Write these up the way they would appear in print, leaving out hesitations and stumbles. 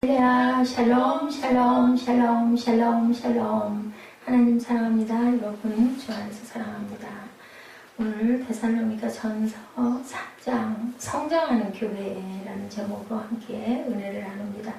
할렐루야, 샬롬, 샬롬, 샬롬, 샬롬, 샬롬. 하나님 사랑합니다. 여러분 주 안에서 사랑합니다. 오늘 데살로니가 전서 4장 성장하는 교회라는 제목으로 함께 은혜를 나눕니다.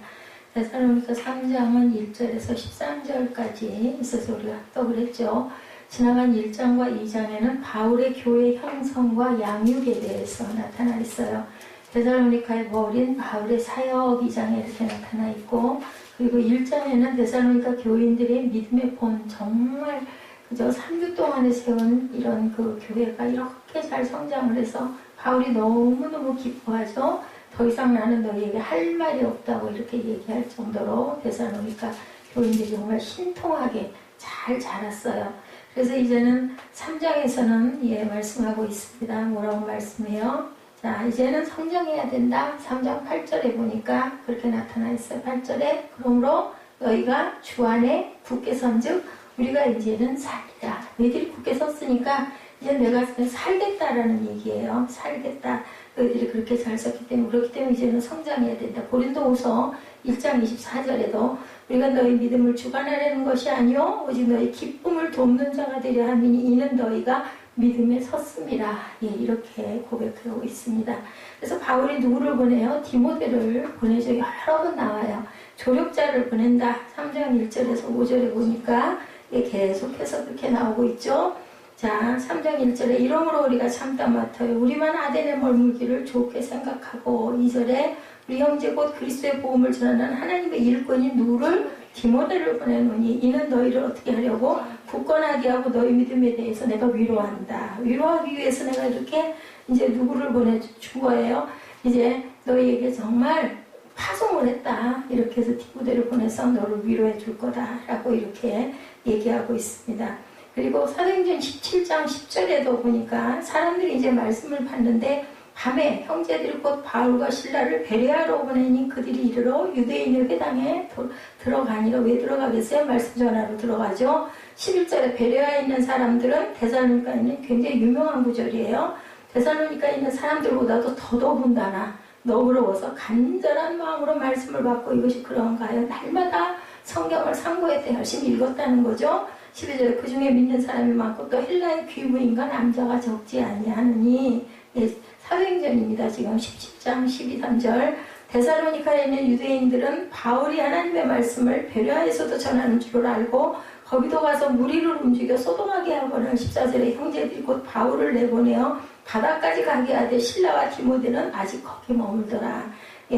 데살로니가 3장은 1절에서 13절까지 있어서 우리가 합독을 했죠. 지나간 1장과 2장에는 바울의 교회 형성과 양육에 대해서 나타나 있어요. 데살로니카에 벌인 바울의 사역 2장에 이렇게 나타나 있고, 그리고 1장에는 데살로니카 교인들의 믿음의 본, 정말 그저 3주 동안에 세운 이런 그 교회가 이렇게 잘 성장을 해서 바울이 너무너무 기뻐하죠. 더 이상 나는 너희에게 할 말이 없다고 이렇게 얘기할 정도로 데살로니카 교인들이 정말 신통하게 잘 자랐어요. 그래서 이제는 3장에서는 말씀하고 있습니다. 뭐라고 말씀해요? 자, 이제는 성장해야 된다. 3장 8절에 보니까 그렇게 나타나 있어요. 8절에 그러므로 너희가 주 안에 굳게 선즉 우리가 이제는 살리라. 너희들이 굳게 섰으니까 이제 내가 살겠다라는 얘기예요. 살겠다. 너희들이 그렇게 잘 섰기 때문에, 그렇기 때문에 이제는 성장해야 된다. 고린도후서 1장 24절에도 우리가 너희 믿음을 주관하려는 것이 아니요 오직 너희 기쁨을 돕는 자가 되려 함이니 이는 너희가 믿음에 섰습니다. 이렇게 고백하고 있습니다. 그래서 바울이 누구를 보내요? 디모데를 보내죠. 여러 번 나와요. 조력자를 보낸다. 3장 1절에서 5절에 보니까 계속해서 그렇게 나오고 있죠. 자, 3장 1절에 이러므로 우리가 참다 맡아요. 우리만 아덴에 머물기를 좋게 생각하고, 2절에 우리 형제 곧 그리스도의 복음을 전하는 하나님의 일꾼인 누구를? 디모데를 보내노니 이는 너희를 어떻게 하려고? 굳건하게 하고 너희 믿음에 대해서 내가 위로한다. 위로하기 위해서 내가 이렇게 이제 누구를 보내준 거예요? 이제 너희에게 정말 파송을 했다. 이렇게 해서 디모데를 보내서 너를 위로해 줄 거다라고 이렇게 얘기하고 있습니다. 그리고 사도행전 17장 10절에도 보니까 사람들이 이제 말씀을 받는데 밤에 형제들이 곧 바울과 실라를 베레아로 보내니 그들이 이르러 유대인의 회당에 들어가니라. 왜 들어가겠어요? 말씀 전하러 들어가죠. 11절에 베레아에 있는 사람들은 데살로니카에 있는 굉장히 유명한 구절이에요. 데살로니카에 있는 사람들보다도 더더군다나 너그러워서 간절한 마음으로 말씀을 받고, 이것이 그런가요? 날마다 성경을 상고할 때 열심히 읽었다는 거죠. 12절에 그 중에 믿는 사람이 많고 또 헬라의 귀부인과 남자가 적지 아니하느니. 사도행전입니다. 지금 17장 12~13절. 데살로니카에 있는 유대인들은 바울이 하나님의 말씀을 베레아에서도 전하는 줄을 알고 거기도 가서 무리를 움직여 소동하게 하거늘. 14절에 형제들이 곧 바울을 내보내어 바다까지 가게 하되 실라와 디모데는 아직 거기 머물더라.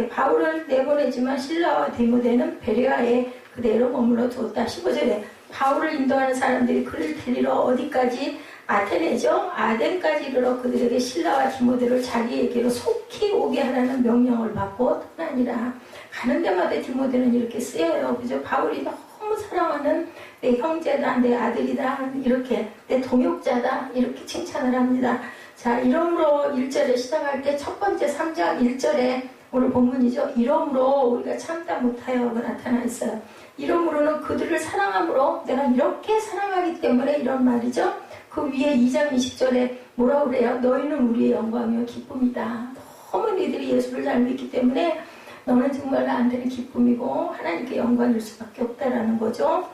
바울을 내보내지만 실라와 디모데는 베레아에 그대로 머물러 두었다. 15절에 바울을 인도하는 사람들이 그를 데리러 어디까지? 아테네죠. 아덴까지 이르러 그들에게 실라와 디모데를 자기에게로 속히 오게 하라는 명령을 받고 떠나니라. 가는 데마다 디모데는 이렇게 쓰여요. 그죠? 바울이 너무 사랑하는 내 형제다, 내 아들이다, 이렇게 내 동역자다, 이렇게 칭찬을 합니다. 자, 이러므로 1절에 시작할 때 첫 번째 3장 1절에 오늘 본문이죠. 이러므로 우리가 참다 못하여가 나타나 있어요. 이러므로는 그들을 사랑함으로, 내가 이렇게 사랑하기 때문에 이런 말이죠. 그 위에 2장 20절에 뭐라고 그래요? 너희는 우리의 영광이요 기쁨이다. 너무 너희들이 예수를 잘 믿기 때문에 너는 정말 나한테는 기쁨이고 하나님께 영광일 수밖에 없다라는 거죠.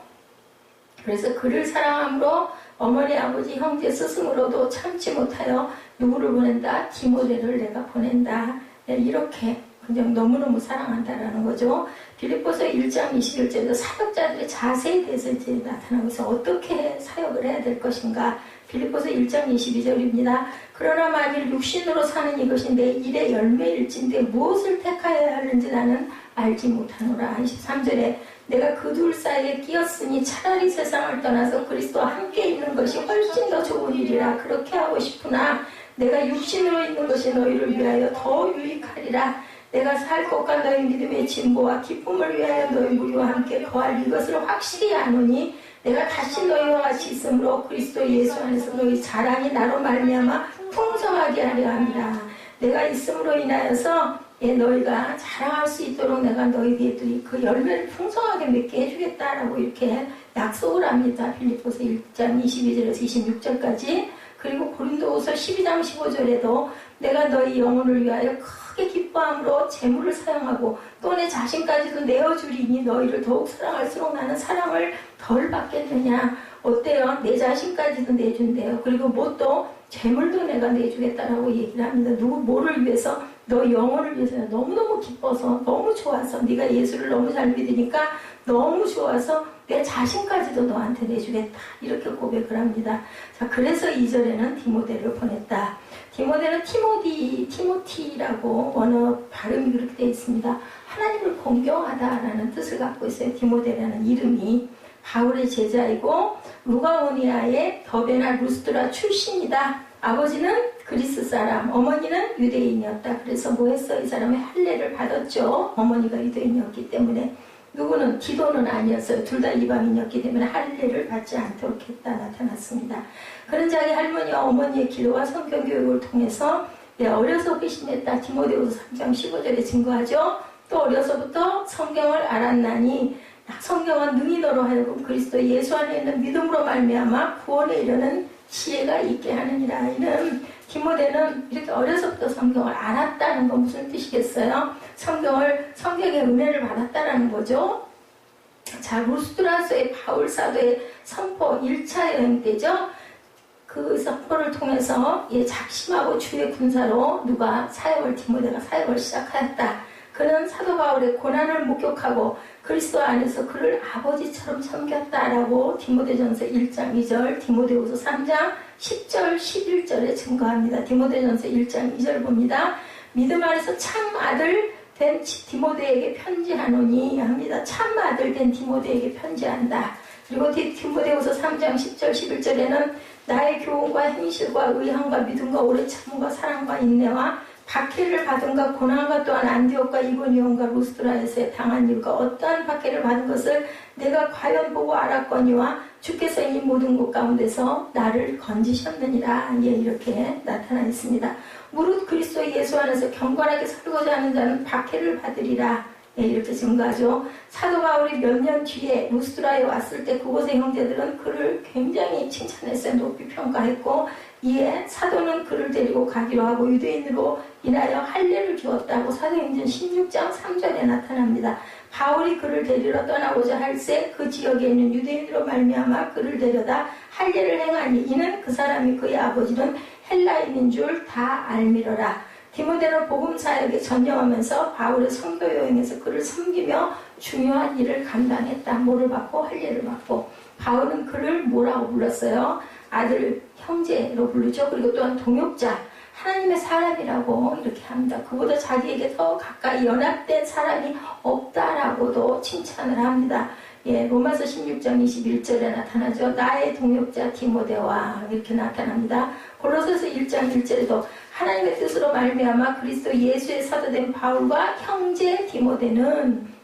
그래서 그를 사랑함으로 어머니, 아버지, 형제, 스승으로도 참지 못하여 누구를 보낸다? 디모데를 내가 보낸다. 이렇게 그냥 너무너무 사랑한다라는 거죠. 빌립보서 1장 21절에서 사역자들의 자세에 대해서 이제 나타나고 있어. 어떻게 사역을 해야 될 것인가. 빌립보서 1장 22절입니다. 그러나 만일 육신으로 사는 이것이 내 일의 열매일진데 무엇을 택하여야 하는지 나는 알지 못하노라. 23절에 내가 그 둘 사이에 끼었으니 차라리 세상을 떠나서 그리스도와 함께 있는 것이 훨씬 더 좋은 일이라. 그렇게 하고 싶으나 내가 육신으로 있는 것이 너희를 위하여 더 유익하리라. 내가 살 것과 너희 믿음의 진보와 기쁨을 위하여 너희 무리와 함께 거할 이것을 확실히 아노니 내가 다시 너희와 같이 있으므로 그리스도 예수 안에서 너희 자랑이 나로 말미암아 풍성하게 하려 합니다. 내가 있음으로 인하여서 너희가 자랑할 수 있도록 내가 너희들이 그 열매를 풍성하게 맺게 해주겠다라고 이렇게 약속을 합니다. 빌립보서 1장 22절에서 26절까지. 그리고 고린도후서 12장 15절에도 내가 너희 영혼을 위하여 크게 기뻐함으로 재물을 사용하고 또 내 자신까지도 내어주리니 너희를 더욱 사랑할수록 나는 사랑을 덜 받겠느냐. 어때요? 내 자신까지도 내준대요. 그리고 뭣도 재물도 내가 내주겠다라고 얘기를 합니다. 뭐를 위해서? 너 영혼을 위해서. 너무너무 기뻐서, 너무 좋아서, 네가 예수를 너무 잘 믿으니까 너무 좋아서 내 자신까지도 너한테 내주겠다. 이렇게 고백을 합니다. 자, 그래서 2절에는 디모데를 보냈다. 디모데는 티모티라고 원어 발음이 그렇게 되어 있습니다. 하나님을 공경하다라는 뜻을 갖고 있어요. 디모데라는 이름이. 바울의 제자이고 루가오니아의 더베나 루스드라 출신이다. 아버지는 그리스 사람, 어머니는 유대인이었다. 그래서 뭐 했어? 이 사람이 할례를 받았죠. 어머니가 유대인이었기 때문에. 누구는 기도는 아니었어요. 둘 다 이방인이었기 때문에 할례를 받지 않도록 했다 나타났습니다. 그런 자기 할머니와 어머니의 기도와 성경 교육을 통해서 어려서 회심했다. 디모데후서 3장 15절에 증거하죠. 또 어려서부터 성경을 알았나니 성경은 능히 너로 하여금 그리스도 예수 안에 있는 믿음으로 말미암아 구원에 이르는 지혜가 있게 하느니라. 이는 디모데는 이렇게 어려서부터 성경을 알았다는 건 무슨 뜻이겠어요? 성경의 은혜를 받았다라는 거죠. 자, 루스드라서의 바울 사도의 선포 1차 여행 때죠. 그 선포를 통해서 작심하고 주의 군사로 디모데가 사역을 시작하였다. 그는 사도 바울의 고난을 목격하고 그리스도 안에서 그를 아버지처럼 섬겼다라고 디모데전서 1장 2절, 디모데후서 3장 10절, 11절에 증거합니다. 디모데전서 1장 2절 봅니다. 믿음 안에서 참 아들 된 디모데에게 편지하노니 합니다. 참 아들 된 디모데에게 편지한다. 그리고 디모데후서 3장 10절, 11절에는 나의 교훈과 행실과 의함과 믿음과 오래 참음과 사랑과 인내와 박해를 받은가 고난과 또한 안디옥과 이고니온과 루스드라에서 당한 일과 어떠한 박해를 받은 것을 내가 과연 보고 알았거니와 주께서 이 모든 것 가운데서 나를 건지셨느니라. 이렇게 나타나 있습니다. 무릇 그리스도 예수 안에서 경건하게 살고자 하는 자는 박해를 받으리라. 이렇게 증거하죠. 사도 바울이 몇 년 뒤에 루스드라에 왔을 때 그곳의 형제들은 그를 굉장히 칭찬했어요. 높이 평가했고 이에 사도는 그를 데리고 가기로 하고 유대인으로 인하여 할례를 주었다고 사도행전 16장 3절에 나타납니다. 바울이 그를 데리러 떠나고자 할새 그 지역에 있는 유대인으로 말미암아 그를 데려다 할례를 행하니 이는 그 사람이 그의 아버지는 헬라인인 줄 다 알미러라. 디모데는 복음 사역에 전념하면서 바울의 선교 여행에서 그를 섬기며 중요한 일을 감당했다. 뭐를 받고? 할례를 받고. 바울은 그를 뭐라고 불렀어요? 아들, 형제로 부르죠. 그리고 또한 동역자, 하나님의 사람이라고 이렇게 합니다. 그보다 자기에게 더 가까이 연합된 사람이 없다라고도 칭찬을 합니다. 로마서 16장 21절에 나타나죠. 나의 동역자 디모데와 이렇게 나타납니다. 골로새서 1장 1절에도 하나님의 뜻으로 말미암아 그리스도 예수의 사도된 바울과 형제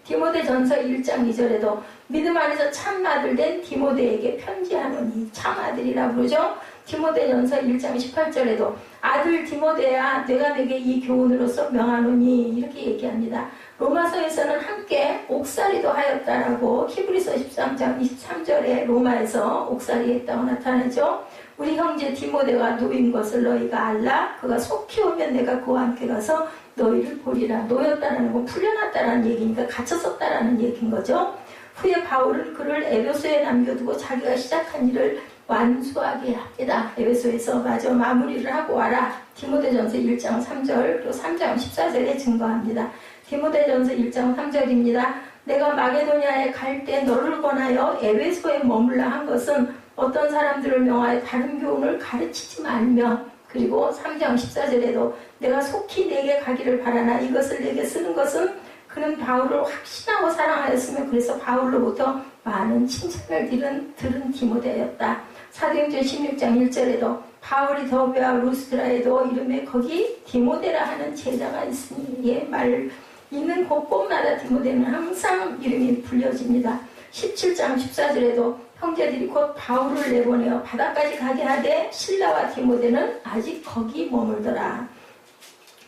디모데전서 1장 2절에도 믿음 안에서 참 아들 된 디모데에게 편지하노니 참 아들이라 부르죠. 디모데전서 1장 18절에도 아들 디모데야 내가 내게 이 교훈으로서 명하노니 이렇게 얘기합니다. 로마서에서는 함께 옥살이도 하였다라고 히브리서 13장 23절에 로마에서 옥살이 했다고 나타나죠. 우리 형제 디모데가 누인 것을 너희가 알라. 그가 속히 오면 내가 그와 함께 가서 너희를 보리라. 놓였다라는 건 풀려났다라는 얘기니까 갇혔었다라는 얘기인 거죠. 후에 바울은 그를 에베소에 남겨두고 자기가 시작한 일을 완수하게 합니다. 에베소에서 마저 마무리를 하고 와라. 디모데전서 1장 3절 그리고 3장 14절에 증거합니다. 디모데전서 1장 3절입니다. 내가 마게도냐에 갈 때 너를 권하여 에베소에 머물라 한 것은 어떤 사람들을 명하여 다른 교훈을 가르치지 말며 그리고 3장 14절에도 내가 속히 내게 가기를 바라나 이것을 내게 쓰는 것은 그는 바울을 확신하고 사랑하였으며 그래서 바울로부터 많은 칭찬을 들은 디모데였다. 사도행전 16장 1절에도 바울이 더베와 루스드라에도 이름에 거기 디모데라 하는 제자가 있으니 말 있는 곳곳마다 디모데는 항상 이름이 불려집니다. 17장 14절에도 형제들이 곧 바울을 내보내어 바다까지 가게 하되 실라와 디모데는 아직 거기 머물더라.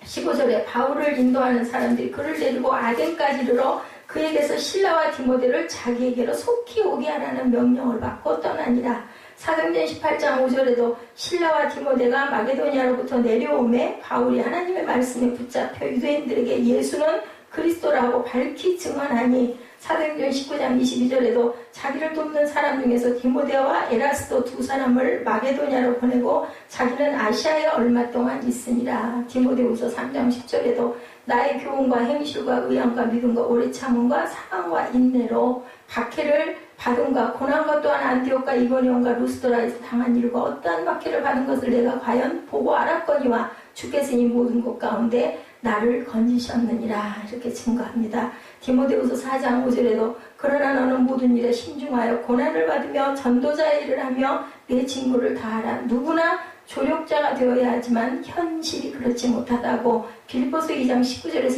15절에 바울을 인도하는 사람들이 그를 데리고 아덴까지 이르러 그에게서 실라와 디모데를 자기에게로 속히 오게 하라는 명령을 받고 떠나니라. 사도행전 18장 5절에도 실라와 디모데가 마게도니아로부터 내려오매 바울이 하나님의 말씀에 붙잡혀 유대인들에게 예수는 그리스도라고 밝히 증언하니, 사도행전 19장 22절에도 자기를 돕는 사람 중에서 디모데와 에라스도 두 사람을 마게도니아로 보내고 자기는 아시아에 얼마 동안 있으니라. 디모데후서 3장 10절에도 나의 교훈과 행실과 의향과 믿음과 오래 참음과 사랑과 인내로 박해를 받음과 고난과 또한 안디옥과 이고니온과 루스드라에서 당한 일과 어떠한 박해를 받은 것을 내가 과연 보고 알았거니와 주께서 이 모든 것 가운데 나를 건지셨느니라. 이렇게 증거합니다. 디모데후서 4장 5절에도 그러나 너는 모든 일에 신중하여 고난을 받으며 전도자의 일을 하며 내 직무를 다하라. 누구나 조력자가 되어야 하지만 현실이 그렇지 못하다고 빌립보서 2장 19절에서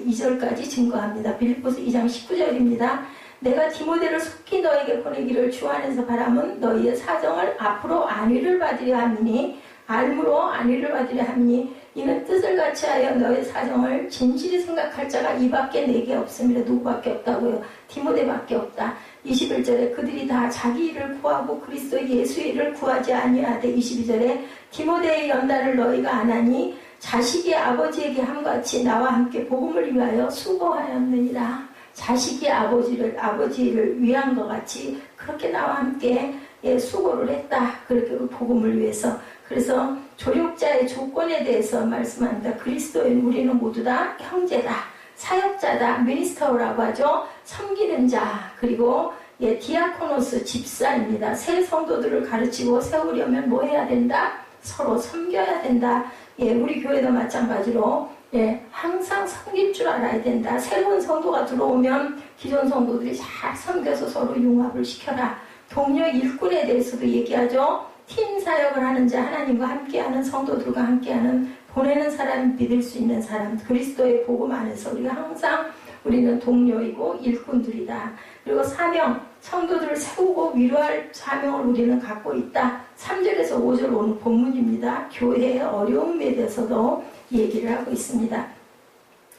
22절까지 증거합니다. 빌립보서 2장 19절입니다. 내가 디모데를 속히 너에게 보내기를 주 안에서 바람은 너희의 사정을 앞으로 안위를 받으려 함이니, 알므로 안위를 받으려 함이니 이는 뜻을 같이 하여 너의 사정을 진실히 생각할 자가 이밖에 내게 없습니다. 누구밖에 없다고요? 디모데밖에 없다. 21절에 그들이 다 자기 일을 구하고 그리스도 예수의 일을 구하지 아니하되, 22절에 디모데의 연단을 너희가 안 하니 자식이 아버지에게 함같이 나와 함께 복음을 위하여 수고하였느니라. 자식이 아버지를 위한 것 같이 그렇게 나와 함께 수고를 했다. 그렇게 복음을 위해서. 그래서 조력자의 조건에 대해서 말씀합니다. 그리스도인 우리는 모두 다 형제다, 사역자다, 미니스터라고 하죠. 섬기는 자, 그리고 디아코노스, 집사입니다. 새 성도들을 가르치고 세우려면 뭐 해야 된다? 서로 섬겨야 된다. 우리 교회도 마찬가지로 항상 섬길 줄 알아야 된다. 새로운 성도가 들어오면 기존 성도들이 잘 섬겨서 서로 융합을 시켜라. 동료 일꾼에 대해서도 얘기하죠. 팀 사역을 하는 자, 하나님과 함께하는 성도들과 함께하는, 보내는 사람, 믿을 수 있는 사람, 그리스도의 복음 안에서 우리가 항상 우리는 동료이고 일꾼들이다. 그리고 사명, 성도들을 세우고 위로할 사명을 우리는 갖고 있다. 3절에서 5절 오늘 본문입니다. 교회의 어려움에 대해서도 얘기를 하고 있습니다.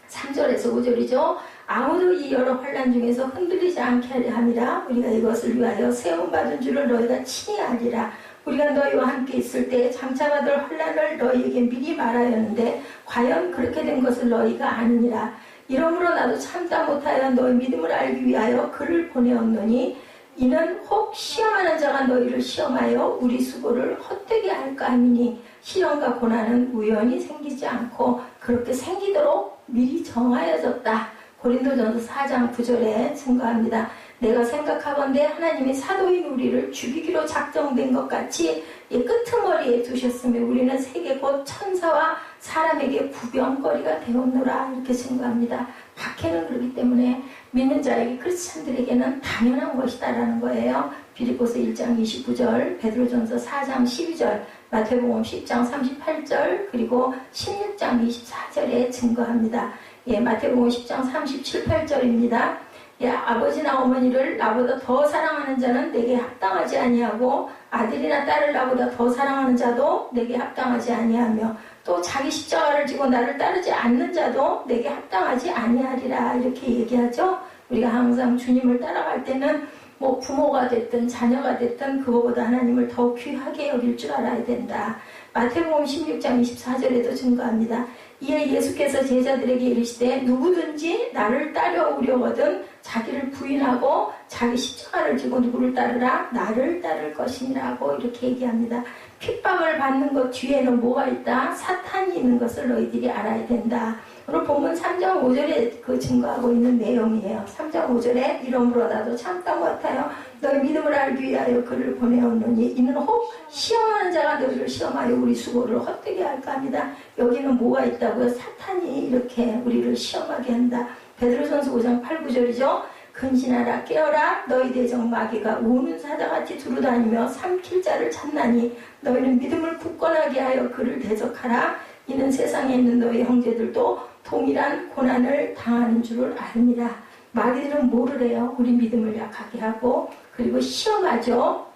3절에서 5절이죠. 아무도 이 여러 환난 중에서 흔들리지 않게 하려 함이라. 우리가 이것을 위하여 세움받은 줄을 너희가 친히 알리라. 우리가 너희와 함께 있을 때 장차 받을 환난을 너희에게 미리 말하였는데 과연 그렇게 된 것을 너희가 아느니라. 이러므로 나도 참다 못하여 너희 믿음을 알기 위하여 그를 보내었노니, 이는 혹 시험하는 자가 너희를 시험하여 우리 수고를 헛되게 할까 함이니, 시험과 고난은 우연히 생기지 않고 그렇게 생기도록 미리 정하여졌다. 고린도전서 4장 9절에 증거합니다. 내가 생각하건대 하나님이 사도인 우리를 죽이기로 작정된 것 같이 이 끄트머리에 두셨으며 우리는 세계 곧 천사와 사람에게 구경거리가 되었노라. 이렇게 증거합니다. 박해는 그렇기 때문에 믿는 자에게, 크리스찬들에게는 당연한 것이다라는 거예요. 빌립보서 1장 29절, 베드로전서 4장 12절, 마태복음 10장 38절, 그리고 16장 24절에 증거합니다. 마태복음 10장 37, 8절입니다. 아버지나 어머니를 나보다 더 사랑하는 자는 내게 합당하지 아니하고, 아들이나 딸을 나보다 더 사랑하는 자도 내게 합당하지 아니하며, 또 자기 십자가를 지고 나를 따르지 않는 자도 내게 합당하지 아니하리라. 이렇게 얘기하죠. 우리가 항상 주님을 따라갈 때는 뭐 부모가 됐든 자녀가 됐든 그거보다 하나님을 더 귀하게 여길 줄 알아야 된다. 마태복음 16장 24절에도 증거합니다. 이에 예수께서 제자들에게 이르시되 누구든지 나를 따라오려거든 자기를 부인하고 자기 십자가를 지고 누구를 따르라? 나를 따를 것이니라고 이렇게 얘기합니다. 핍박을 받는 것 뒤에는 뭐가 있다? 사탄이 있는 것을 너희들이 알아야 된다. 오늘 본문 3장 5절에 그 증거하고 있는 내용이에요. 3장 5절에 이러므로 나도 참다 못하여 너희 믿음을 알기 위하여 그를 보내었노니, 이는 혹 시험하는 자가 너희를 시험하여 우리 수고를 헛되게 할까 합니다. 여기는 뭐가 있다고요? 사탄이 이렇게 우리를 시험하게 한다. 베드로전서 5장 8, 9절이죠. 근신하라, 깨어라. 너희 대적 마귀가 우는 사자같이 두루다니며 삼킬 자를 찾나니 너희는 믿음을 굳건하게 하여 그를 대적하라. 이는 세상에 있는 너희 형제들도 동일한 고난을 당하는 줄을 압니다. 마귀들은 뭐를 해요? 우리 믿음을 약하게 하고, 그리고 시험하죠.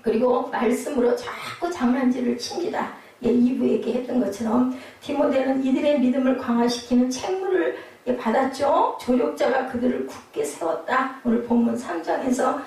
그리고 말씀으로 자꾸 장난질을 칩니다. 2부에게 했던 것처럼 디모데는 이들의 믿음을 강화시키는 책무를 받았죠. 조력자가 그들을 굳게 세웠다. 오늘 본문 3장에서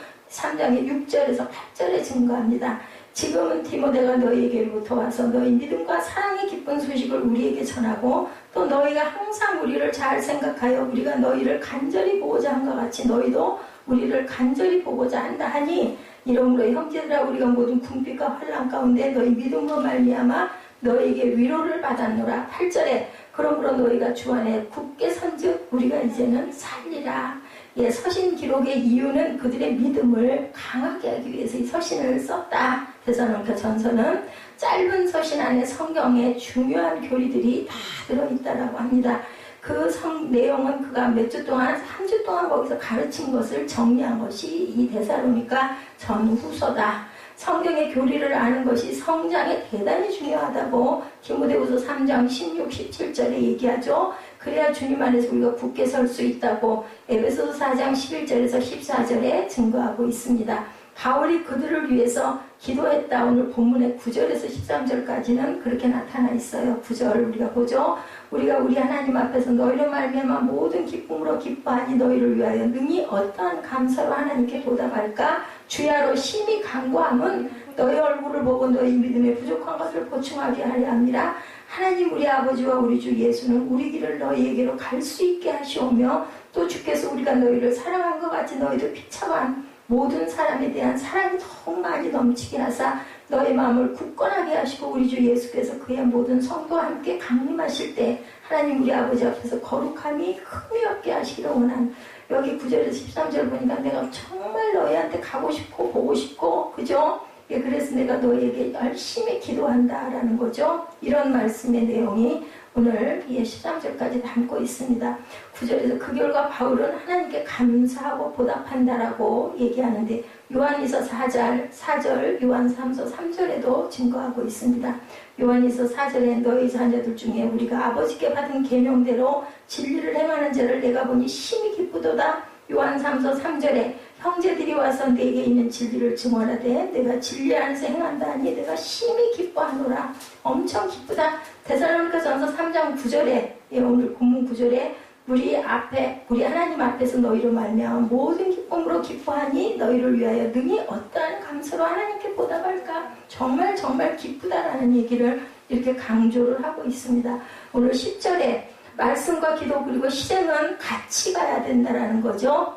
3장의 6절에서 8절에 증거합니다. 지금은 디모데가 너희에게로부터 와서 너희 믿음과 사랑의 기쁜 소식을 우리에게 전하고 또 너희가 항상 우리를 잘 생각하여 우리가 너희를 간절히 보고자 한 것 같이 너희도 우리를 간절히 보고자 한다 하니 이러므로 형제들아 우리가 모든 궁핍과 환난 가운데 너희 믿음으로 말미암아 너희에게 위로를 받았노라. 8절에 그러므로 너희가 주 안에 굳게 선즉 우리가 이제는 살리라. 예, 서신 기록의 이유는 그들의 믿음을 강하게 하기 위해서 이 서신을 썼다. 데살로니가 전서는 짧은 서신 안에 성경에 중요한 교리들이 다 들어있다라고 합니다. 그 내용은 그가 몇 주 동안, 3주 동안 거기서 가르친 것을 정리한 것이 이 데살로니가 전후서다. 성경의 교리를 아는 것이 성장에 대단히 중요하다고 디모데후서 3장 16, 17절에 얘기하죠. 그래야 주님 안에서 우리가 굳게 설 수 있다고 에베소서 4장 11절에서 14절에 증거하고 있습니다. 바울이 그들을 위해서 기도했다. 오늘 본문의 9절에서 13절까지는 그렇게 나타나 있어요. 9절 우리가 보죠. 우리가 우리 하나님 앞에서 너희로 말미암아 모든 기쁨으로 기뻐하니 너희를 위하여 능히 어떠한 감사로 하나님께 보답할까? 주야로 심히 간구함은 너희 얼굴을 보고 너희 믿음에 부족한 것을 보충하게 하려 합니다. 하나님 우리 아버지와 우리 주 예수는 우리 길을 너희에게로 갈 수 있게 하시오며 또 주께서 우리가 너희를 사랑한 것 같이 너희도 비참한 모든 사람에 대한 사랑이 더욱 많이 넘치게 하사 너의 마음을 굳건하게 하시고 우리 주 예수께서 그의 모든 성도와 함께 강림하실 때 하나님 우리 아버지 앞에서 거룩함이 흠이 없게 하시기를 원한. 여기 9절에서 13절 보니까 내가 정말 너희한테 가고 싶고 보고 싶고 그죠? 예, 그래서 내가 너희에게 열심히 기도한다라는 거죠. 이런 말씀의 내용이 오늘 13절까지 담고 있습니다. 9절에서 그 결과 바울은 하나님께 감사하고 보답한다라고 얘기하는데 요한일서 4절, 요한3서 3절에도 증거하고 있습니다. 요한일서 4절에 너희 자녀들 중에 우리가 아버지께 받은 계명대로 진리를 행하는 자를 내가 보니 심히 기쁘도다. 요한3서 3절에 형제들이 와서 내게 있는 진리를 증언하되 내가 진리 안에서 행한다 하니 내가 심히 기뻐하노라. 엄청 기쁘다. 데살로니가 전서 3장 9절에 오늘 본문 9절에 우리 하나님 앞에서 너희로 말미암아 모든 기쁨으로 기뻐하니 너희를 위하여 능히 어떠한 감사로 하나님께 보답할까? 정말 정말 기쁘다라는 얘기를 이렇게 강조를 하고 있습니다. 오늘 10절에 말씀과 기도 그리고 실행은 같이 가야 된다라는 거죠.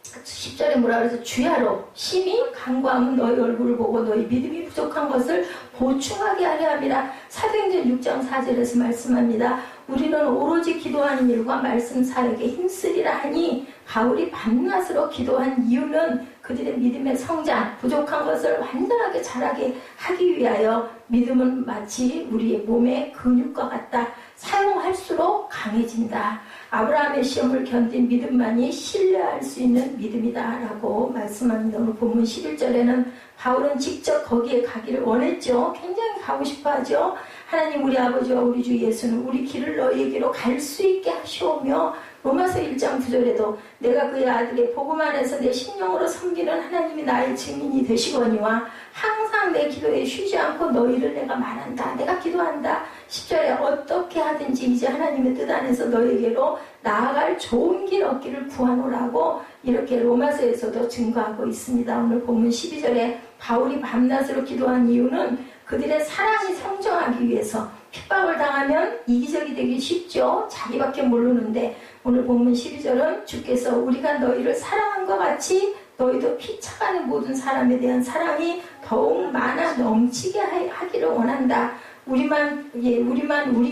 10절에 뭐라 그래서 주야로 심히 간구하면 너희 얼굴을 보고 너희 믿음이 부족한 것을 보충하게 하려 함이라. 사도행전 6장 4절에서 말씀합니다. 우리는 오로지 기도하는 일과 말씀 사역에 힘쓰리라 하니 바울이 밤낮으로 기도한 이유는 그들의 믿음의 성장, 부족한 것을 완전하게 자라게 하기 위하여 믿음은 마치 우리의 몸의 근육과 같다. 사용할수록 강해진다. 아브라함의 시험을 견딘 믿음만이 신뢰할 수 있는 믿음이다 라고 말씀합니다. 오늘 본문 11절에는 바울은 직접 거기에 가기를 원했죠. 굉장히 가고 싶어 하죠. 하나님 우리 아버지와 우리 주 예수는 우리 길을 너희에게로 갈 수 있게 하시오며 로마서 1장 9절에도 내가 그의 아들의 복음 안에서 내 심령으로 섬기는 하나님이 나의 증인이 되시거니와 항상 내 기도에 쉬지 않고 너희를 내가 말한다. 내가 기도한다. 10절에 어떻게 하든지 이제 하나님의 뜻 안에서 너희에게로 나아갈 좋은 길 얻기를 구하노라고 이렇게 로마서에서도 증거하고 있습니다. 오늘 본문 12절에 바울이 밤낮으로 기도한 이유는 그들의 사랑이 성장하기 위해서. 핍박을 당하면 이기적이 되기 쉽죠. 자기밖에 모르는데 오늘 본문 12절은 주께서 우리가 너희를 사랑한 것 같이 너희도 피차가는 모든 사람에 대한 사랑이 더욱 많아 넘치게 하기를 원한다. 우리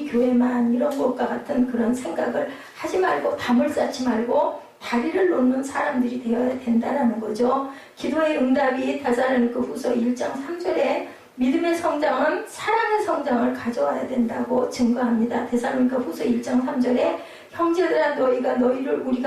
교회만 이런 것과 같은 그런 생각을 하지 말고 담을 쌓지 말고 다리를 놓는 사람들이 되어야 된다라는 거죠. 기도의 응답이 데살로니가 후서 1장 3절에 믿음의 성장은 사랑의 성장을 가져와야 된다고 증거합니다. 데살로니가 후서 1장 3절에 형제들아 우리가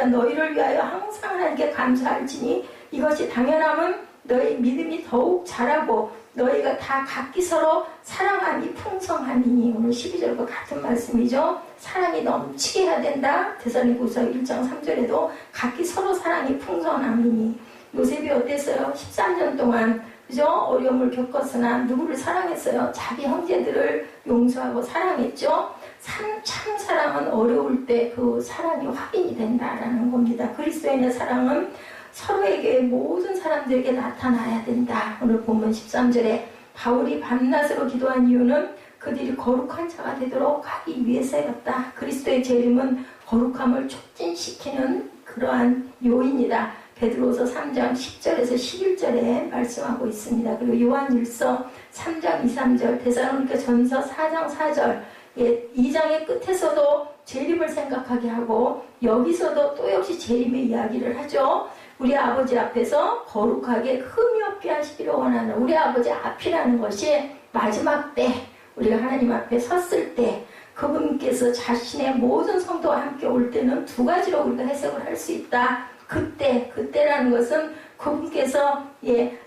너희를 위하여 항상 하나님께 감사할지니 이것이 당연함은 너희 믿음이 더욱 자라고 너희가 다 각기 서로 사랑함이 풍성함이니. 오늘 12절과 같은 말씀이죠. 사랑이 넘치게 해야 된다. 데살로니가 후서 1장 3절에도 각기 서로 사랑이 풍성함이니. 요셉이 어땠어요? 13년 동안 그죠? 어려움을 겪었으나 누구를 사랑했어요? 자기 형제들을 용서하고 사랑했죠? 참 사랑은 어려울 때 그 사랑이 확인이 된다라는 겁니다. 그리스도인의 사랑은 서로에게 모든 사람들에게 나타나야 된다. 오늘 본문 13절에 바울이 밤낮으로 기도한 이유는 그들이 거룩한 자가 되도록 하기 위해서였다. 그리스도의 재림은 거룩함을 촉진시키는 그러한 요인이다. 베드로서 3장 10절에서 11절에 말씀하고 있습니다. 그리고 요한일서 3장 2, 3절, 데살로니가 전서 4장 4절, 2장의 끝에서도 재림을 생각하게 하고 여기서도 또 역시 재림의 이야기를 하죠. 우리 아버지 앞에서 거룩하게 흠이 없게 하시기를 원하는 우리 아버지 앞이라는 것이 마지막 때 우리가 하나님 앞에 섰을 때 그분께서 자신의 모든 성도와 함께 올 때는 두 가지로 우리가 해석을 할 수 있다. 그때라는 것은 그분께서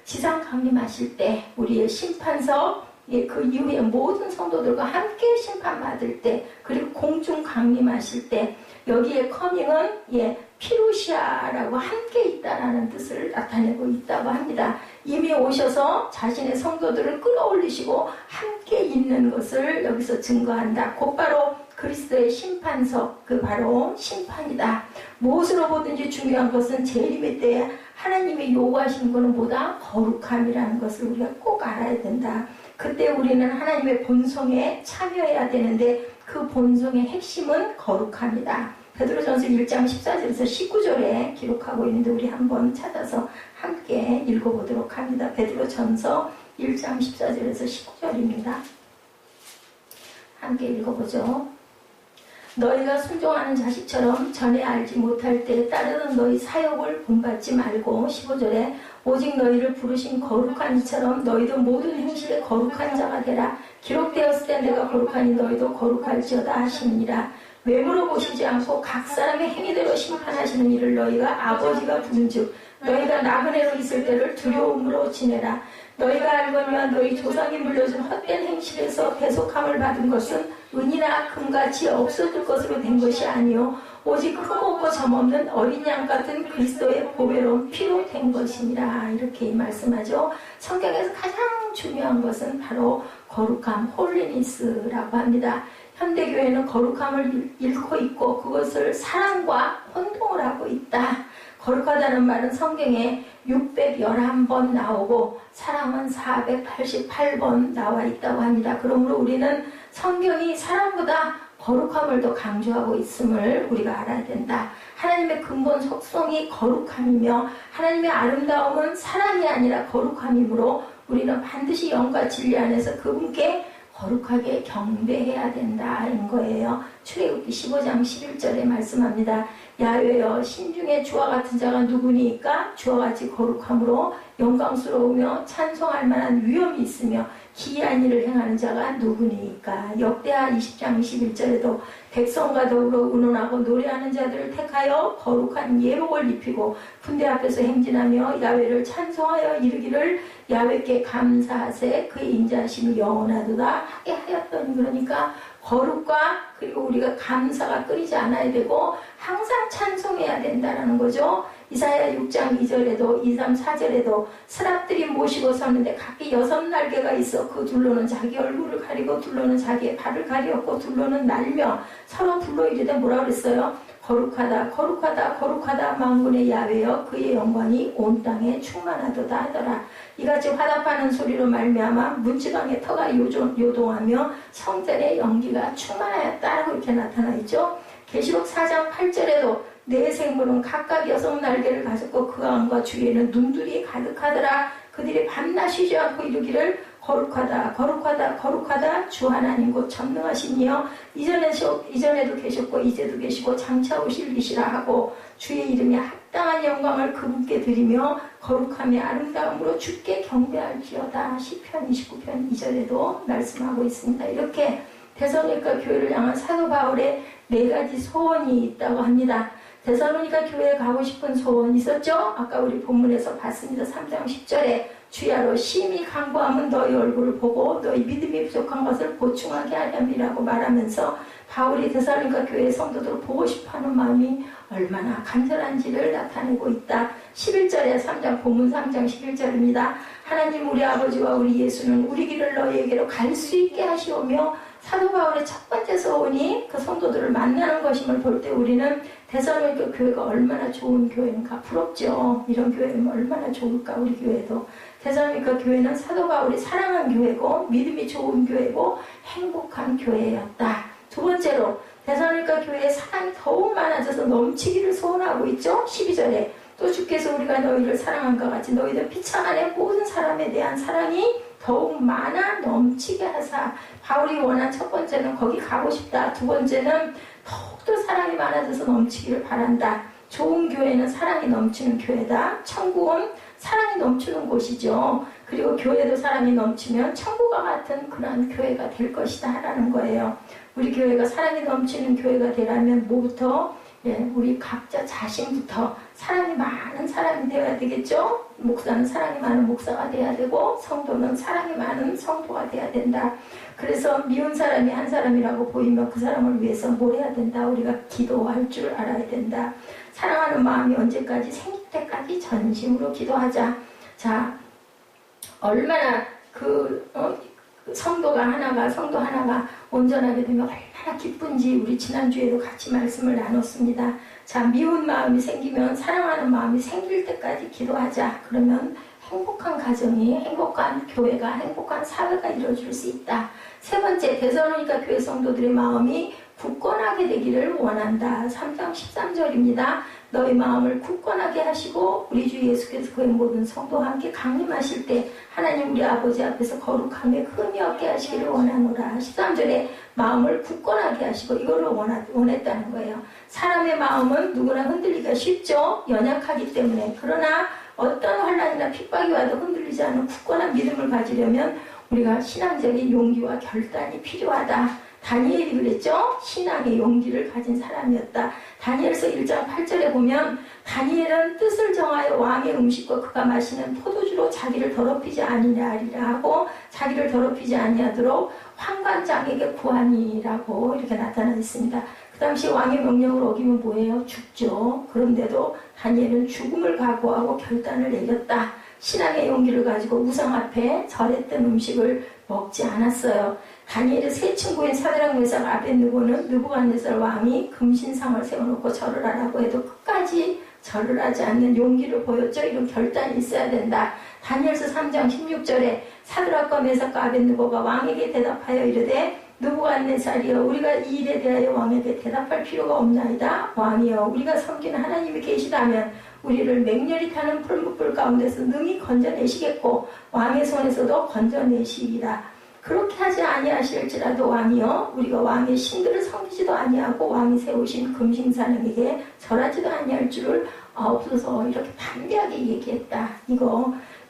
지상 강림하실 때 우리의 심판석 그 이후에 모든 성도들과 함께 심판받을 때 그리고 공중 강림하실 때 여기에 커밍은 피루시아라고 함께 있다라는 뜻을 나타내고 있다고 합니다. 이미 오셔서 자신의 성도들을 끌어올리시고 함께 있는 것을 여기서 증거한다. 곧바로 그리스도의 심판석, 그 바로 심판이다. 무엇으로 보든지 중요한 것은 재림의 때에 하나님이 요구하시는 것은 보다 거룩함이라는 것을 우리가 꼭 알아야 된다. 그때 우리는 하나님의 본성에 참여해야 되는데 그 본성의 핵심은 거룩함이다. 베드로전서 1장 14절에서 19절에 기록하고 있는데 우리 한번 찾아서 함께 읽어보도록 합니다. 베드로전서 1장 14절에서 19절입니다. 함께 읽어보죠. 너희가 순종하는 자식처럼 전에 알지 못할 때 따르는 너희 사역을 본받지 말고 15절에 오직 너희를 부르신 거룩한 이처럼 너희도 모든 행실에 거룩한 자가 되라. 기록되었을 때 내가 거룩하니 너희도 거룩할지어다 하시느니라. 외모로 보시지 않고 각 사람의 행위대로 심판하시는 이를 너희가 아버지가 부른즉 너희가 나그네로 있을 때를 두려움으로 지내라. 너희가 알거니와 너희 조상이 물려준 헛된 행실에서 배속함을 받은 것은 은이나 금같이 없어질 것으로 된 것이 아니요 오직 흠없고 점없는 어린 양 같은 그리스도의 보배로운 피로 된 것이니라. 이렇게 말씀하죠. 성경에서 가장 중요한 것은 바로 거룩함, 홀리니스라고 합니다. 현대교회는 거룩함을 잃고 있고 그것을 사랑과 혼동을 하고 있다. 거룩하다는 말은 성경에 611번 나오고 사랑은 488번 나와 있다고 합니다. 그러므로 우리는 성경이 사랑보다 거룩함을 더 강조하고 있음을 우리가 알아야 된다. 하나님의 근본 속성이 거룩함이며 하나님의 아름다움은 사랑이 아니라 거룩함이므로 우리는 반드시 영과 진리 안에서 그분께 거룩하게 경배해야 된다는 거예요. 출애굽기 15장 11절에 말씀합니다. 야훼여 신중에 주와 같은 자가 누구니까? 주와 같이 거룩함으로 영광스러우며 찬송할 만한 위엄이 있으며 기이한 일을 행하는 자가 누구니까? 역대하 20장 21절에도 백성과 더불어 의논하고 노래하는 자들을 택하여 거룩한 예복을 입히고 군대 앞에서 행진하며 야훼를 찬송하여 이르기를 야훼께 감사하세 그의 인자하심이 영원하도다 하게 하였더니. 그러니까 거룩과 그리고 우리가 감사가 끊이지 않아야 되고 항상 찬송해야 된다는 거죠. 이사야 6장 2절에도 2, 3, 4절에도 스랍들이 모시고 서는데 각기 6날개가 있어 그 둘로는 자기 얼굴을 가리고 둘로는 자기의 발을 가리었고 둘로는 날며 서로 불러 이르되 뭐라 그랬어요? 거룩하다 거룩하다 거룩하다 만군의 야훼여 그의 영광이 온 땅에 충만하도다 하더라. 이같이 화답하는 소리로 말미암아 문지방의 터가 요동하며 성전의 연기가 충만하였다라고 이렇게 나타나 있죠. 계시록 4장 8절에도 네 생물은 각각 6날개를 가졌고 그 안과 주위에는 눈들이 가득하더라. 그들이 밤낮 쉬지 않고 이르기를 거룩하다 거룩하다 거룩하다 주 하나님 곧 전능하신 이여 이전에도 계셨고 이제도 계시고 장차 오실 이시라 하고 주의 이름에 합당한 영광을 그분께 드리며 거룩함의 아름다움으로 주께 경배할지어다. 시편 29편 2절에도 말씀하고 있습니다. 이렇게 데살로니가 교회를 향한 사도 바울의 4가지 소원이 있다고 합니다. 데살로니가 교회에 가고 싶은 소원 있었죠? 아까 우리 본문에서 봤습니다. 3장 10절에 주야로 심히 간구하면 너희 얼굴을 보고 너희 믿음이 부족한 것을 보충하게 하렴이라고 말하면서 바울이 데살로니가 교회의 성도들을 보고 싶어하는 마음이 얼마나 간절한지를 나타내고 있다. 11절에 3장 본문 3장 11절입니다. 하나님 우리 아버지와 우리 예수는 우리 길을 너희에게로 갈 수 있게 하시오며 사도 바울의 첫 번째 서원이 그 성도들을 만나는 것임을 볼 때 우리는 데살로니가 교회가 얼마나 좋은 교회인가 부럽죠. 이런 교회면 얼마나 좋을까. 우리 교회도 데살로니가 교회는 사도 바울이 사랑한 교회고 믿음이 좋은 교회고 행복한 교회였다. 두 번째로 데살로니가 교회의 사랑이 더욱 많아져서 넘치기를 소원하고 있죠. 12절에 또 주께서 우리가 너희를 사랑한 것 같이 너희들 피차간의 모든 사람에 대한 사랑이 더욱 많아 넘치게 하사. 바울이 원한 첫 번째는 거기 가고 싶다. 두 번째는 더욱더 사랑이 많아져서 넘치기를 바란다. 좋은 교회는 사랑이 넘치는 교회다. 천국은 사랑이 넘치는 곳이죠. 그리고 교회도 사랑이 넘치면 천국과 같은 그런 교회가 될 것이다 라는 거예요. 우리 교회가 사랑이 넘치는 교회가 되려면 뭐부터? 우리 각자 자신부터 사랑이 많은 사람이 되어야 되겠죠. 목사는 사랑이 많은 목사가 돼야 되고 성도는 사랑이 많은 성도가 돼야 된다. 그래서 미운 사람이 한 사람이라고 보이면 그 사람을 위해서 뭘 해야 된다? 우리가 기도할 줄 알아야 된다. 사랑하는 마음이 언제까지? 생길 때까지 전심으로 기도하자. 자, 얼마나 성도 하나가 온전하게 되면 얼마나 기쁜지 우리 지난주에도 같이 말씀을 나눴습니다. 자, 미운 마음이 생기면 사랑하는 마음이 생길 때까지 기도하자. 그러면 행복한 가정이, 행복한 교회가, 행복한 사회가 이루어질 수 있다. 세 번째, 데살로니가 교회 성도들의 마음이 굳건하게 되기를 원한다. 3장 13절입니다. 너희 마음을 굳건하게 하시고 우리 주 예수께서 그의 모든 성도와 함께 강림하실 때 하나님 우리 아버지 앞에서 거룩함에 흠이 없게 하시기를 원하노라. 13절에 마음을 굳건하게 하시고 이거를 원했다는 거예요. 사람의 마음은 누구나 흔들리기가 쉽죠. 연약하기 때문에. 그러나 어떤 환난이나 핍박이 와도 흔들리지 않는 굳건한 믿음을 가지려면 우리가 신앙적인 용기와 결단이 필요하다. 다니엘이 그랬죠? 신앙의 용기를 가진 사람이었다. 다니엘서 1장 8절에 보면 다니엘은 뜻을 정하여 왕의 음식과 그가 마시는 포도주로 자기를 더럽히지 아니하리라 하고 자기를 더럽히지 아니하도록 환관장에게 구하니라고 이렇게 나타나 있습니다. 그 당시 왕의 명령을 어기면 뭐예요? 죽죠. 그런데도 다니엘은 죽음을 각오하고 결단을 내렸다. 신앙의 용기를 가지고 우상 앞에 절했던 음식을 먹지 않았어요. 다니엘의 세 친구인 사드락 메삭 아벳느고는 느부갓네살 왕이 금신상을 세워놓고 절을 하라고 해도 끝까지 절을 하지 않는 용기를 보였죠. 이런 결단이 있어야 된다. 다니엘서 3장 16절에 사드락과 메삭과 아벳느고가 왕에게 대답하여 이르되 느부갓네살이여 우리가 이 일에 대하여 왕에게 대답할 필요가 없나이다. 왕이여 우리가 섬기는 하나님이 계시다면 우리를 맹렬히 타는 풀무불 가운데서 능히 건져내시겠고 왕의 손에서도 건져내시리라. 그렇게 하지 아니하실지라도 왕이여 우리가 왕의 신들을 섬기지도 아니하고 왕이 세우신 금신사령에게 절하지도 아니할 줄을 없어서 이렇게 담대하게 얘기했다.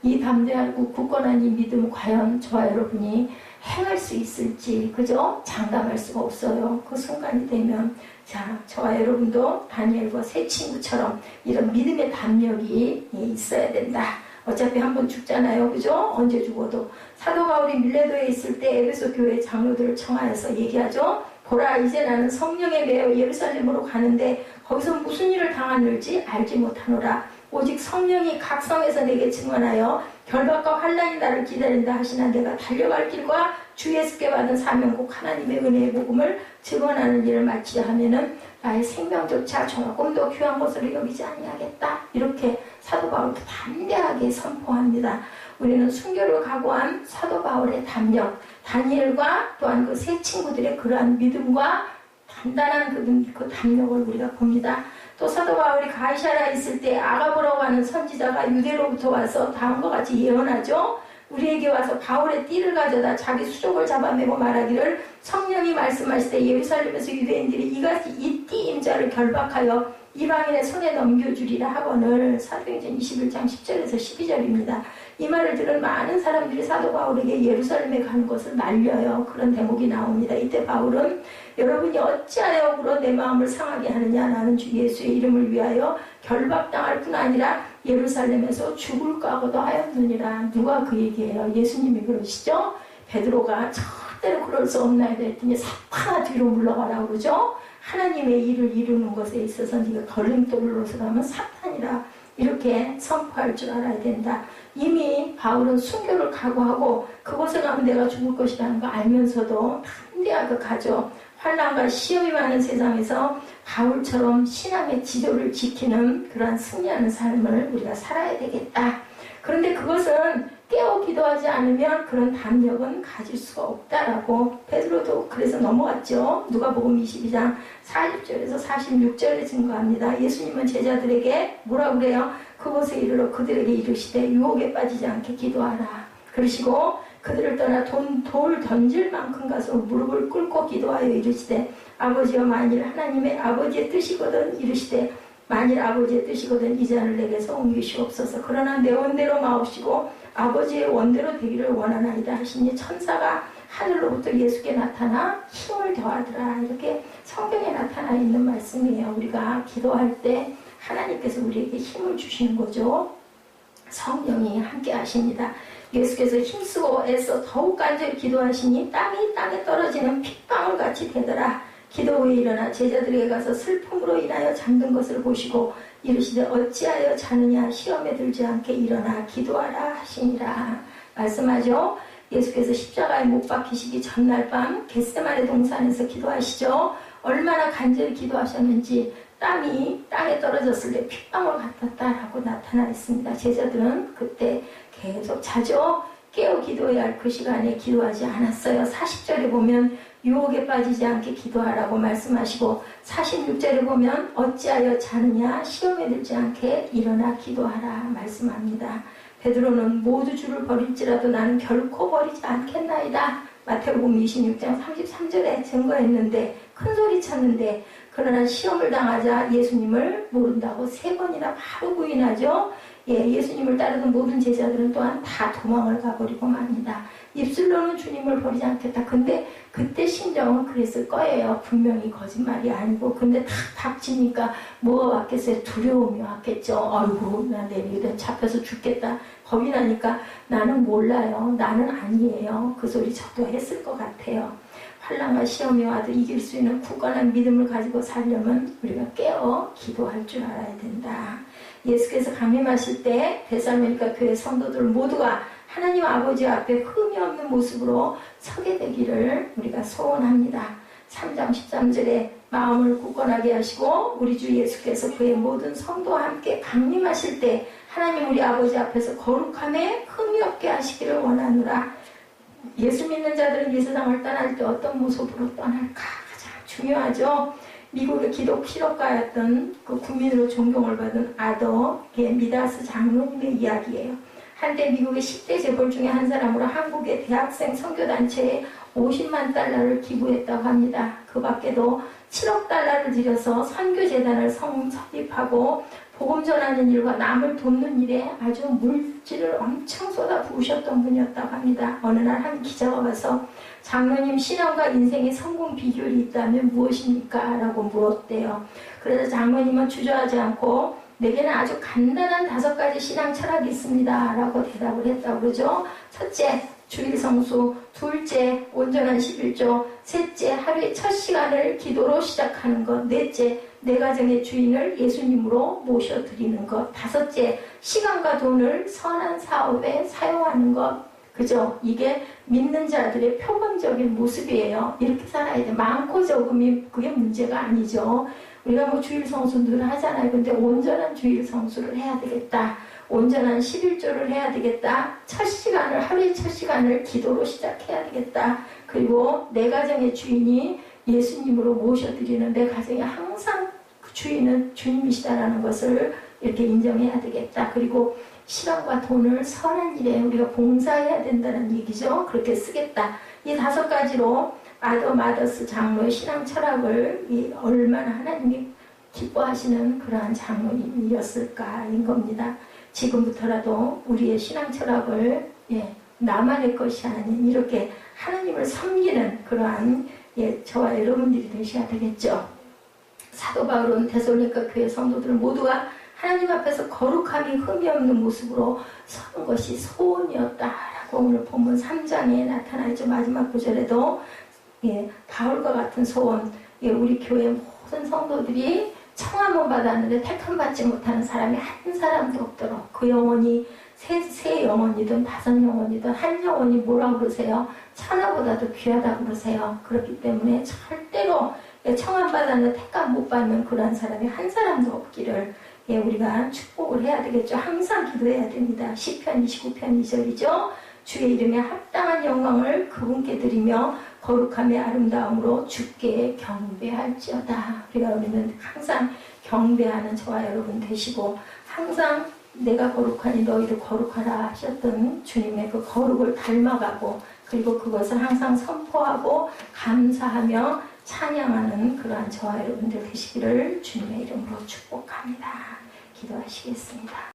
이 담대하고 굳건한 이 믿음 과연 저와 여러분이 행할 수 있을지 그죠? 장담할 수가 없어요. 그 순간이 되면 자 저와 여러분도 다니엘과 세 친구처럼 이런 믿음의 담력이 있어야 된다. 어차피 한번 죽잖아요. 그죠? 언제 죽어도. 사도 바울이 밀레도에 있을 때 에베소 교회 장로들을 청하여서 얘기하죠. 보라 이제 나는 성령에 매여 예루살렘으로 가는데 거기서 무슨 일을 당하는지 알지 못하노라. 오직 성령이 각 성에서 내게 증언하여 결박과 환난이 나를 기다린다 하시나 내가 달려갈 길과 주 예수께 받은 사명국 하나님의 은혜의 복음을 증언하는 일을 마치려 하면은 나의 생명조차 조금도 귀한 것으로 여기지 아니하겠다. 이렇게 사도 바울도 담대하게 선포합니다. 우리는 순교를 각오한 사도 바울의 담력, 다니엘과 또한 그 세 친구들의 그러한 믿음과 단단한 그 담력을 우리가 봅니다. 또 사도 바울이 가이사라에 있을 때 아가보라고 하는 선지자가 유대로부터 와서 다음과 같이 예언하죠. 우리에게 와서 바울의 띠를 가져다 자기 수족을 잡아매고 말하기를 성령이 말씀하시되 예루살렘에서 유대인들이 이 띠 임자를 결박하여 이방인의 손에 넘겨주리라 하거늘. 사도행전 21장 10절에서 12절입니다. 이 말을 들은 많은 사람들이 사도 바울에게 예루살렘에 가는 것을 말려요. 그런 대목이 나옵니다. 이때 바울은 여러분이 어찌하여 울어 내 마음을 상하게 하느냐. 나는 주 예수의 이름을 위하여 결박당할 뿐 아니라 예루살렘에서 죽을 각오도 하였느니라. 누가 그 얘기예요? 예수님이 그러시죠? 베드로가 절대로 그럴 수 없나이다 했더니 사탄아 뒤로 물러가라 그러죠? 하나님의 일을 이루는 것에 있어서 네가 걸림돌로서 가면 사탄이라 이렇게 선포할 줄 알아야 된다. 이미 바울은 순교를 각오하고 그곳에 가면 내가 죽을 것이라는 거 알면서도 담대하게 가죠. 환난과 시험이 많은 세상에서 바울처럼 신앙의 지도를 지키는 그러한 승리하는 삶을 우리가 살아야 되겠다. 그런데 그것은 깨어 기도하지 않으면 그런 담력은 가질 수가 없다라고 베드로도 그래서 넘어갔죠. 누가복음 22장 40절에서 46절에 증거합니다. 예수님은 제자들에게 뭐라고 그래요? 그곳에 이르러 그들에게 이르시되 유혹에 빠지지 않게 기도하라. 그러시고 그들을 떠나 돌 던질 만큼 가서 무릎을 꿇고 기도하여 이르시되 아버지여 만일 하나님의 아버지의 뜻이거든 이르시되 만일 아버지의 뜻이거든 이 잔을 내게서 옮기시옵소서. 그러나 내 원대로 마옵시고 아버지의 원대로 되기를 원하나이다 하시니 천사가 하늘로부터 예수께 나타나 힘을 더하더라. 이렇게 성경에 나타나 있는 말씀이에요. 우리가 기도할 때 하나님께서 우리에게 힘을 주시는 거죠. 성령이 함께 하십니다. 예수께서 힘쓰고 애써 더욱 간절히 기도하시니 땀이 땅에 떨어지는 핏방울 같이 되더라. 기도 후에 일어나 제자들에게 가서 슬픔으로 인하여 잠든 것을 보시고 이르시되 어찌하여 자느냐 시험에 들지 않게 일어나 기도하라 하시니라. 말씀하죠. 예수께서 십자가에 못 박히시기 전날 밤 겟세마네 동산에서 기도하시죠. 얼마나 간절히 기도하셨는지 땀이 땅에 떨어졌을 때 핏방울 같았다라고 나타나 있습니다. 제자들은 그때 계속 자죠. 깨어 기도해야 할 그 시간에 기도하지 않았어요. 40절에 보면 유혹에 빠지지 않게 기도하라고 말씀하시고 46절에 보면 어찌하여 자느냐 시험에 들지 않게 일어나 기도하라 말씀합니다. 베드로는 모두 주를 버릴지라도 나는 결코 버리지 않겠나이다. 마태복음 26장 33절에 증거했는데 큰소리 쳤는데 그러나 시험을 당하자 예수님을 모른다고 3번이나 바로 부인하죠. 예수님을 따르던 모든 제자들은 또한 다 도망을 가버리고 맙니다. 입술로는 주님을 버리지 않겠다. 근데 그때 심정은 그랬을 거예요. 분명히 거짓말이 아니고. 근데 탁 닥치니까 뭐가 왔겠어요? 두려움이 왔겠죠. 아이고 나 내일에 잡혀서 죽겠다. 겁이 나니까 나는 몰라요. 나는 아니에요. 그 소리 저도 했을 것 같아요. 환난과 시험이 와도 이길 수 있는 굳건한 믿음을 가지고 살려면 우리가 깨어 기도할 줄 알아야 된다. 예수께서 강림하실 때 데살로니가 교회 성도들 모두가 하나님 아버지 앞에 흠이 없는 모습으로 서게 되기를 우리가 소원합니다. 3장 13절에 마음을 굳건하게 하시고 우리 주 예수께서 그의 모든 성도와 함께 강림하실 때 하나님 우리 아버지 앞에서 거룩함에 흠이 없게 하시기를 원하노라. 예수 믿는 자들은 이 세상을 떠날 때 어떤 모습으로 떠날까 가장 중요하죠. 미국의 기독 실업가였던 그 국민으로 존경을 받은 아더의 미다스 장로님의 이야기예요. 한때 미국의 10대 재벌 중에 한 사람으로 한국의 대학생 선교단체에 50만 달러를 기부했다고 합니다. 그 밖에도 7억 달러를 들여서 선교재단을 설립하고 복음 전하는 일과 남을 돕는 일에 아주 물질을 엄청 쏟아부으셨던 분이었다고 합니다. 어느 날 한 기자가 와서 장로님 신앙과 인생의 성공 비결이 있다면 무엇입니까? 라고 물었대요. 그래서 장로님은 주저하지 않고 내게는 아주 간단한 5가지 신앙 철학이 있습니다. 라고 대답을 했다고 그러죠. 첫째, 주일 성수. 둘째, 온전한 11조. 셋째, 하루의 첫 시간을 기도로 시작하는 것. 넷째, 내 가정의 주인을 예수님으로 모셔드리는 것. 다섯째, 시간과 돈을 선한 사업에 사용하는 것. 그죠? 이게 믿는 자들의 표본적인 모습이에요. 이렇게 살아야 돼. 많고 적음이 그게 문제가 아니죠. 우리가 뭐 주일 성수 늘 하잖아요. 근데 온전한 주일 성수를 해야 되겠다. 온전한 11조를 해야 되겠다. 하루의 첫 시간을 기도로 시작해야 되겠다. 그리고 내 가정의 주인이 예수님으로 모셔드리는 내 가정에 항상 그 주인은 주님이시다라는 것을 이렇게 인정해야 되겠다. 그리고 시간과 돈을 선한 일에 우리가 봉사해야 된다는 얘기죠. 그렇게 쓰겠다. 이 5가지로 아더 마더스 장로의 신앙 철학을 얼마나 하나님이 기뻐하시는 그러한 장로님이었을까인 겁니다. 지금부터라도 우리의 신앙 철학을 나만의 것이 아닌 이렇게 하나님을 섬기는 그러한 저와 여러분들이 되셔야 되겠죠. 사도 바울은 데살로니가 교회 성도들 모두가 하나님 앞에서 거룩함이 흠이 없는 모습으로 서는 것이 소원이었다라고 오늘 본문 3장에 나타나 있죠. 마지막 구절에도 바울과 같은 소원, 우리 교회 모든 성도들이 청함을 받았는데 택함받지 못하는 사람이 한 사람도 없도록 그 영혼이 세 영혼이든 5 영혼이든 한 영혼이 뭐라고 그러세요? 천하보다도 귀하다고 그러세요. 그렇기 때문에 절대로 청함받았는 택감 못 받는 그러한 사람이 한 사람도 없기를 우리가 축복을 해야 되겠죠. 항상 기도해야 됩니다. 시편 29편 2절이죠. 주의 이름에 합당한 영광을 그분께 드리며 거룩함의 아름다움으로 주께 경배할지어다. 우리는 항상 경배하는 저와 여러분 되시고 항상 내가 거룩하니 너희도 거룩하라 하셨던 주님의 그 거룩을 닮아가고 그리고 그것을 항상 선포하고 감사하며 찬양하는 그러한 저와 여러분들 되시기를 주님의 이름으로 축복합니다. 기도하시겠습니다.